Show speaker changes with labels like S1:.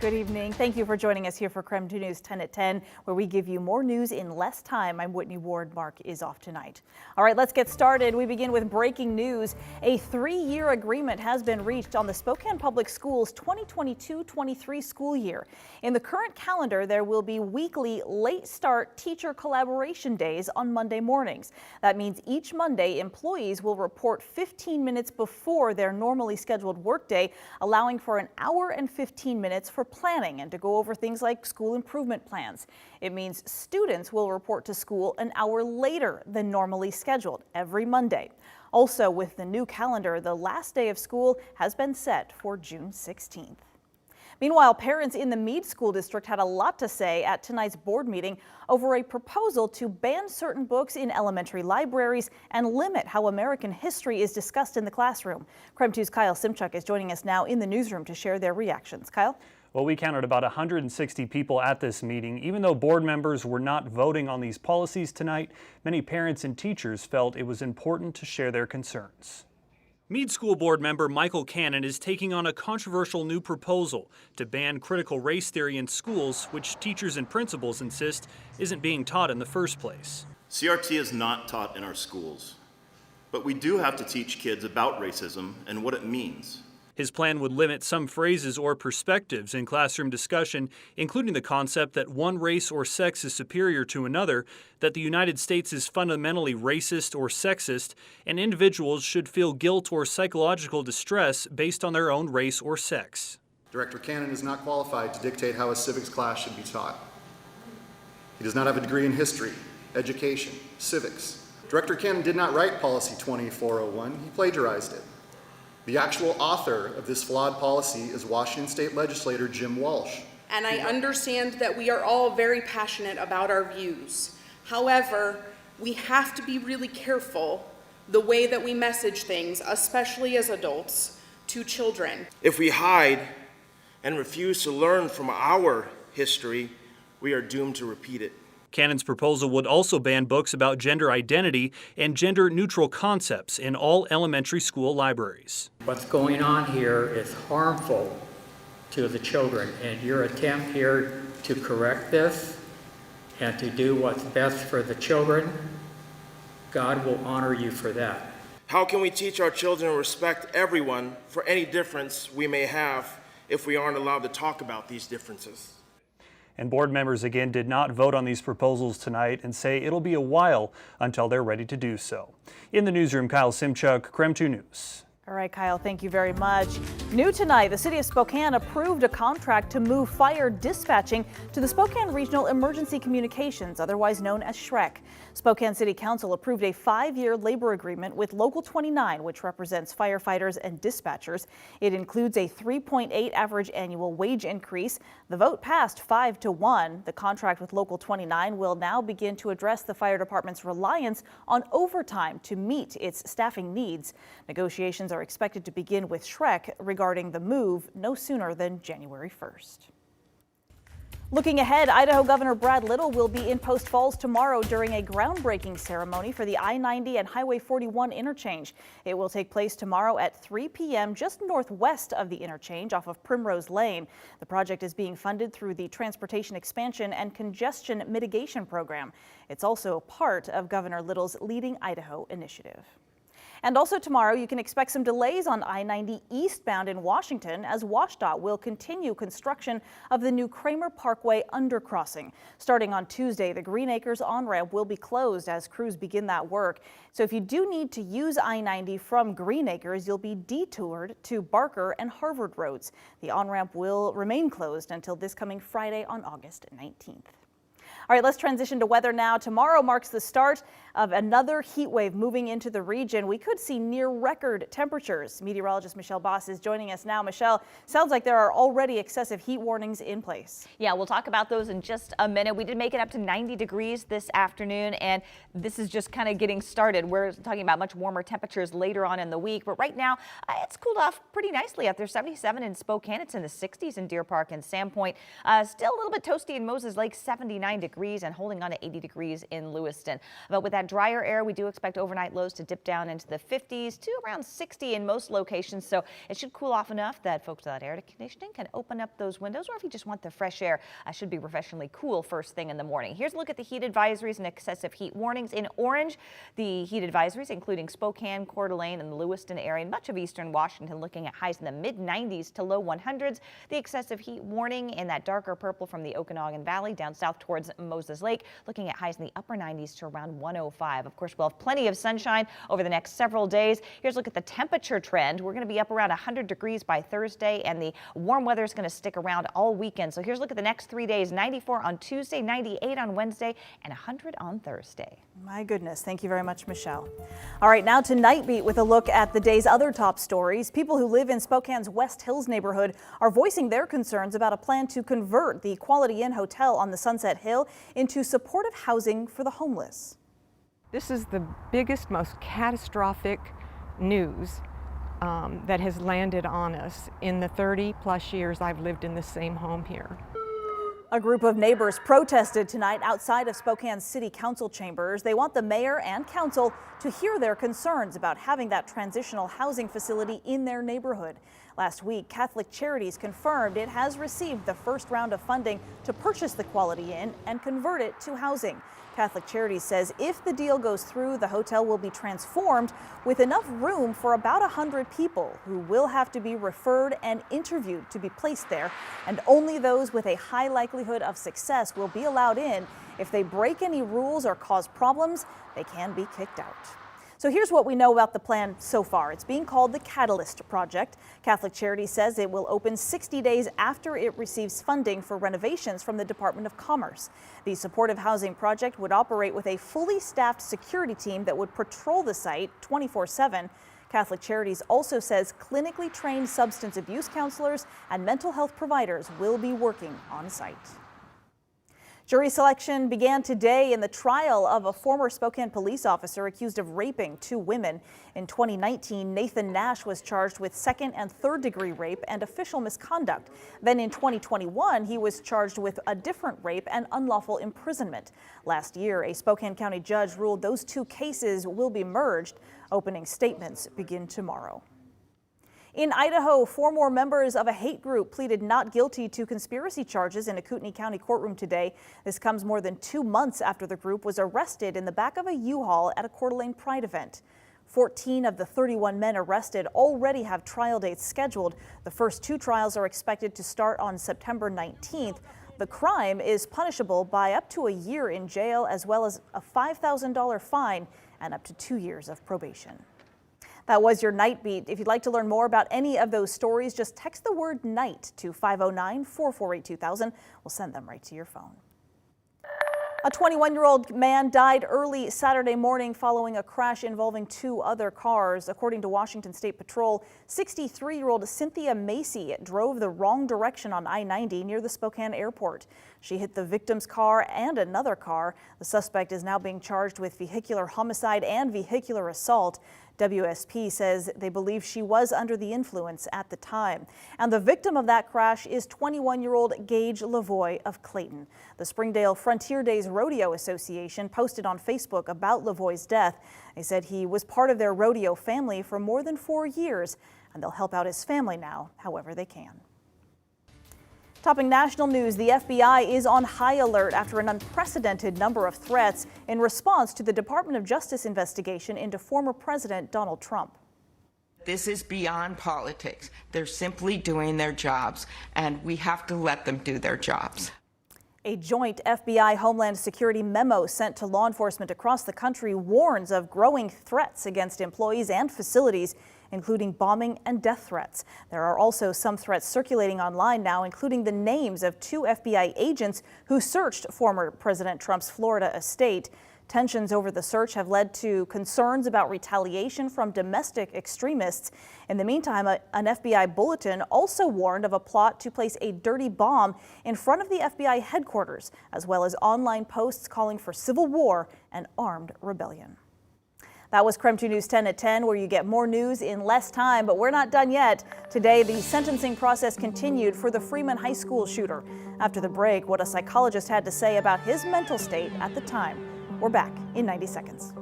S1: Good evening. Thank you for joining us here for KREM 2 News 10 at 10, where we give you more news in less time. I'm Whitney Ward. Mark is off tonight. All right, let's get started. We begin with breaking news. A 3-year agreement has been reached on the Spokane Public Schools 2022-23 school year. In the current calendar, there will be weekly late start teacher collaboration days on Monday mornings. That means each Monday, employees will report 15 minutes before their normally scheduled workday, allowing for an hour and 15 minutes for planning and to go over things like school improvement plans. It means students will report to school an hour later than normally scheduled every Monday. Also, with the new calendar, the last day of school has been set for June 16th. Meanwhile, parents in the Meade School District had a lot to say at tonight's board meeting over a proposal to ban certain books in elementary libraries and limit how American history is discussed in the classroom. KREM 2's Kyle Simchuk is joining us now in the newsroom to share their reactions. Kyle?
S2: Well, we counted about 160 people at this meeting. Even though board members were not voting on these policies tonight, many parents and teachers felt it was important to share their concerns. Meade School Board member Michael Cannon is taking on a controversial new proposal to ban critical race theory in schools, which teachers and principals insist isn't being taught in the first place.
S3: CRT is not taught in our schools, but we do have to teach kids about racism and what it means.
S2: His plan would limit some phrases or perspectives in classroom discussion, including the concept that one race or sex is superior to another, that the United States is fundamentally racist or sexist, and individuals should feel guilt or psychological distress based on their own race or sex.
S4: Director Cannon is not qualified to dictate how a civics class should be taught. He does not have a degree in history, education, civics. Director Cannon did not write Policy 2401, he plagiarized it. The actual author of this flawed policy is Washington State legislator Jim Walsh.
S5: And I understand that we are all very passionate about our views. However, we have to be really careful the way that we message things, especially as adults, to children.
S6: If we hide and refuse to learn from our history, we are doomed to repeat it.
S2: Cannon's proposal would also ban books about gender identity and gender-neutral concepts in all elementary school libraries.
S7: What's going on here is harmful to the children, and your attempt here to correct this and to do what's best for the children, God will honor you for that.
S6: How can we teach our children to respect everyone for any difference we may have if we aren't allowed to talk about these differences?
S2: And board members again did not vote on these proposals tonight and say it'll be a while until they're ready to do so. In the newsroom, Kyle Simchuk, KREM 2 News.
S1: All right, Kyle, thank you very much. New tonight, the city of Spokane approved a contract to move fire dispatching to the Spokane Regional Emergency Communications, otherwise known as SHREC. Spokane City Council approved a 5-year labor agreement with Local 29, which represents firefighters and dispatchers. It includes a 3.8 average annual wage increase. The vote passed 5-1. The contract with Local 29 will now begin to address the fire department's reliance on overtime to meet its staffing needs. Negotiations are expected to begin with SHREC regarding the move no sooner than January 1st. Looking ahead, Idaho Governor Brad Little will be in Post Falls tomorrow during a groundbreaking ceremony for the I-90 and Highway 41 interchange. It will take place tomorrow at 3 p.m. just northwest of the interchange off of Primrose Lane. The project is being funded through the Transportation Expansion and Congestion Mitigation Program. It's also part of Governor Little's Leading Idaho initiative. And also tomorrow, you can expect some delays on I-90 eastbound in Washington as WashDOT will continue construction of the new Kramer Parkway undercrossing. Starting on Tuesday, the Green Acres on-ramp will be closed as crews begin that work. So if you do need to use I-90 from Green Acres, you'll be detoured to Barker and Harvard roads. The on-ramp will remain closed until this coming Friday on August 19th. All right, let's transition to weather now. Tomorrow marks the start of another heat wave moving into the region. We could see near record temperatures. Meteorologist Michelle Boss is joining us now. Michelle, sounds like there are already excessive heat warnings in place.
S8: Yeah, we'll talk about those in just a minute. We did make it up to 90 degrees this afternoon, and this is just kind of getting started. We're talking about much warmer temperatures later on in the week, but right now it's cooled off pretty nicely out there. 77 in Spokane. It's in the 60s in Deer Park and Sandpoint. Still a little bit toasty in Moses Lake, 79 degrees, and holding on to 80 degrees in Lewiston. But with that that drier air, we do expect overnight lows to dip down into the 50s to around 60 in most locations. So it should cool off enough that folks without air conditioning can open up those windows, or if you just want the fresh air, should be refreshingly cool first thing in the morning. Here's a look at the heat advisories and excessive heat warnings. In orange, the heat advisories including Spokane, Coeur d'Alene, and the Lewiston area, and much of eastern Washington looking at highs in the mid-90s to low 100s. The excessive heat warning in that darker purple from the Okanagan Valley down south towards Moses Lake, looking at highs in the upper 90s to around 105. Of course, we'll have plenty of sunshine over the next several days. Here's a look at the temperature trend. We're going to be up around 100 degrees by Thursday, and the warm weather is going to stick around all weekend. So here's a look at the next 3 days: 94 on Tuesday, 98 on Wednesday, and 100 on Thursday.
S1: My goodness. Thank you very much, Michelle. All right, now to Night Beat with a look at the day's other top stories. People who live in Spokane's West Hills neighborhood are voicing their concerns about a plan to convert the Quality Inn Hotel on the Sunset Hill into supportive housing for the homeless.
S9: This is the biggest, most catastrophic news that has landed on us in the 30-plus years I've lived in the same home here.
S1: A group of neighbors protested tonight outside of Spokane's city council chambers. They want the mayor and council to hear their concerns about having that transitional housing facility in their neighborhood. Last week, Catholic Charities confirmed it has received the first round of funding to purchase the Quality Inn and convert it to housing. Catholic Charities says if the deal goes through, the hotel will be transformed with enough room for about 100 people who will have to be referred and interviewed to be placed there, and only those with a high likelihood of success will be allowed in. If they break any rules or cause problems, they can be kicked out. So here's what we know about the plan so far. It's being called the Catalyst Project. Catholic Charities says it will open 60 days after it receives funding for renovations from the Department of Commerce. The supportive housing project would operate with a fully staffed security team that would patrol the site 24/7. Catholic Charities also says clinically trained substance abuse counselors and mental health providers will be working on site. Jury selection began today in the trial of a former Spokane police officer accused of raping 2 women. In 2019, Nathan Nash was charged with 2nd and 3rd degree rape and official misconduct. Then in 2021, he was charged with a different rape and unlawful imprisonment. Last year, a Spokane County judge ruled those 2 cases will be merged. Opening statements begin tomorrow. In Idaho, 4 more members of a hate group pleaded not guilty to conspiracy charges in a Kootenai County courtroom today. This comes more than 2 months after the group was arrested in the back of a U-Haul at a Coeur d'Alene Pride event. 14 of the 31 men arrested already have trial dates scheduled. The first 2 trials are expected to start on September 19th. The crime is punishable by up to a year in jail, as well as a $5,000 fine and up to 2 years of probation. That was your Night Beat. If you'd like to learn more about any of those stories, just text the word NIGHT to 509-448-2000. We'll send them right to your phone. A 21-year-old man died early Saturday morning following a crash involving 2 other cars. According to Washington State Patrol, 63-year-old Cynthia Macy drove the wrong direction on I-90 near the Spokane airport. She hit the victim's car and another car. The suspect is now being charged with vehicular homicide and vehicular assault. WSP says they believe she was under the influence at the time. And the victim of that crash is 21-year-old Gage Lavoie of Clayton. The Springdale Frontier Days Rodeo Association posted on Facebook about Lavoie's death. They said he was part of their rodeo family for more than 4 years, and they'll help out his family now however they can. Topping national news, the FBI is on high alert after an unprecedented number of threats in response to the Department of Justice investigation into former President Donald Trump.
S10: This is beyond politics. They're simply doing their jobs, and we have to let them do their jobs.
S1: A joint FBI Homeland Security memo sent to law enforcement across the country warns of growing threats against employees and facilities, including bombing and death threats. There are also some threats circulating online now, including the names of 2 FBI agents who searched former President Trump's Florida estate. Tensions over the search have led to concerns about retaliation from domestic extremists. In the meantime, an FBI bulletin also warned of a plot to place a dirty bomb in front of the FBI headquarters, as well as online posts calling for civil war and armed rebellion. That was KREM 2 News 10 at 10, where you get more news in less time, but we're not done yet. Today, the sentencing process continued for the Freeman High School shooter. After the break, what a psychologist had to say about his mental state at the time. We're back in 90 seconds.